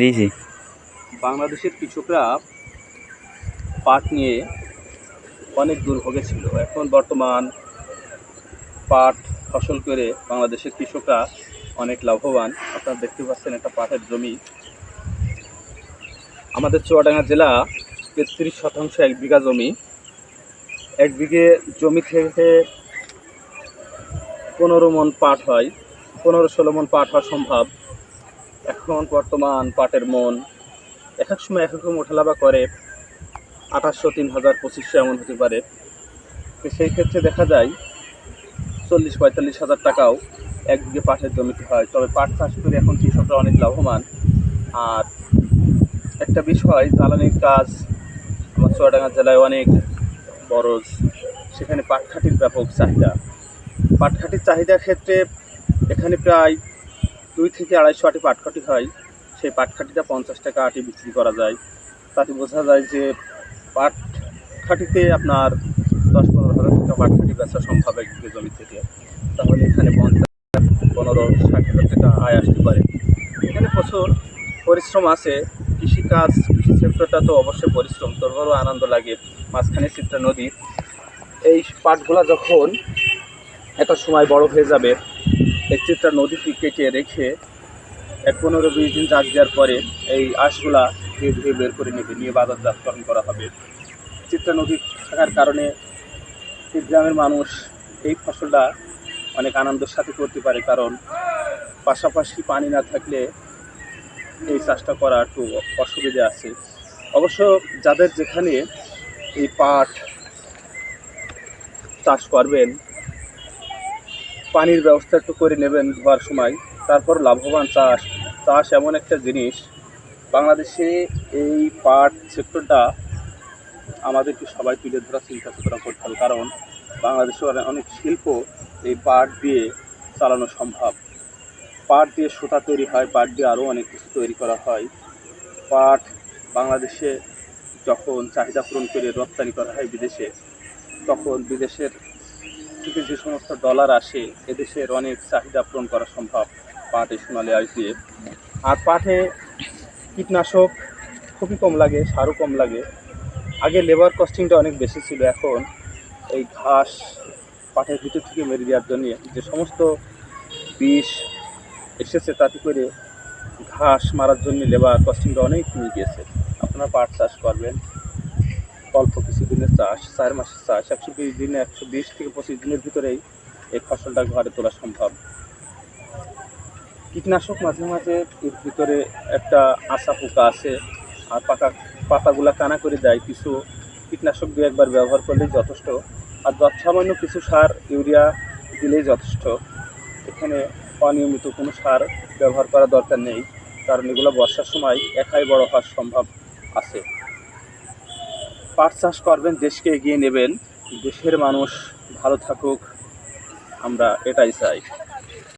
দিয়েছি। বাংলাদেশের কৃষকরা পাট নিয়ে অনেক দুর্ভোগে ছিল। এখন বর্তমান পাট ফসল করে বাংলাদেশের কৃষকরা অনেক লাভবান। আপনারা দেখতে পাচ্ছেন একটা পাটের জমি। আমাদের চুয়াডাঙ্গা জেলা ৩৩% 1 বিঘা জমি। 1 বিঘে জমি থেকে 15 মণ পাট হয়, 15-16 মণ পাট হওয়া সম্ভব। এখন বর্তমান পাটের মন এক এক সময় এক এক রকম ওঠালাভা করে, 2800, 3000, 2500 এমন হতে পারে। তো সেই ক্ষেত্রে দেখা যায় 40-45 হাজার টাকাও 1 বিঘে পাটের জমিতে হয়। তবে পাট চাষ করে এখন কৃষকরা অনেক লাভবান। আর একটা বিষয়, জ্বালানির কাজ আমার চুয়াডাঙ্গা জেলায় অনেক বড়, সেখানে পাটখাটির ব্যাপক চাহিদা। পাটখাটির চাহিদার ক্ষেত্রে এখানে প্রায় 2 থেকে 250 আটি পাটখাটি হয়। সেই পাটখাটিটা 50 টাকা আটি বিক্রি করা যায়। তাতে বোঝা যায় যে পাটখাটিতে আপনার 10-15 হাজার টাকা পাটখাটি বেচা সম্ভব 1 বিঘে জমি থেকে। তাহলে এখানে 50-15-60 হাজার টাকা আয় আসতে পারে। এখানে প্রচুর পরিশ্রম আছে। কৃষিকাজ, কৃষি সেক্টরটা তো অবশ্যই পরিশ্রম, তোরও আনন্দ লাগে। মাঝখানে চিত্রা নদী, এই পাটগুলা যখন একটা সময় বড় হয়ে যাবে, এই চিত্রা নদীটি কেটে রেখে 15-20 দিন জাগ দেওয়ার পরে এই আঁশগুলা ধীরে ধীরে বের করে নিয়ে বাজারজাতকরণ করা হবে। চিত্রা নদী থাকার কারণে এই গ্রামের মানুষ এই ফসলটা অনেক আনন্দের সাথে করতে পারে, কারণ পাশাপাশি পানি না থাকলে এই চাষটা করা একটু অসুবিধে আছে। অবশ্য যাদের যেখানে এই পাট চাষ করবেন, পানির ব্যবস্থা একটু করে নেবেন ধোয়ার সময়, তারপর লাভবান। চাষ এমন একটা জিনিস, বাংলাদেশে এই পাট সেক্টরটা আমাদেরকে সবাই তুলে ধরার চিন্তা চেতনা করতে হবে, কারণ বাংলাদেশে অনেক শিল্প এই পাট দিয়ে চালানো সম্ভব। পাট দিয়ে সুতা তৈরি হয়, পাট দিয়ে আরও অনেক কিছু তৈরি করা হয়। পাট বাংলাদেশে যখন চাহিদা পূরণ করে রপ্তানি করা হয় বিদেশে, তখন বিদেশের থেকে যে সমস্ত ডলার আসে, এদেশের অনেক চাহিদা পূরণ করা সম্ভব পাট এই সোনালী আঁশ দিয়ে। আর পাটে কীটনাশক খুবই কম লাগে, সারও কম লাগে। আগে লেবার কস্টিংটা অনেক বেশি ছিল, এখন এই ঘাস পাটের ভিতর থেকে মেরে দেওয়ার জন্য যে সমস্ত বিষ এসেছে, তাতে করে ঘাস মারার জন্য লেবার কস্টিংটা অনেক কমে গিয়েছে। আপনারা পাট চাষ করবেন, অল্প কিছু দিনের চাষ, 4 মাসের চাষ, 120 দিনে 120 থেকে 25 দিনের ভিতরেই এই ফসলটা ঘরে তোলা সম্ভব। কীটনাশক মাঝে মাঝে এর ভিতরে একটা আশা পোকা আছে, আর পাতাগুলা কানা করে দেয়। কিছু কীটনাশক দিয়ে একবার ব্যবহার করলেই যথেষ্ট, আর সামান্য কিছু সার ইউরিয়া দিলেই যথেষ্ট। এখানে অনিয়মিত কোনো সার ব্যবহার করা দরকার নেই, কারণ এগুলো বর্ষার সময় একাই বড় হওয়ার সম্ভব আছে। পাট চাষ করবেন, দেশকে এগিয়ে নেবেন, দেশের মানুষ ভালো থাকুক, আমরা এটাই চাই।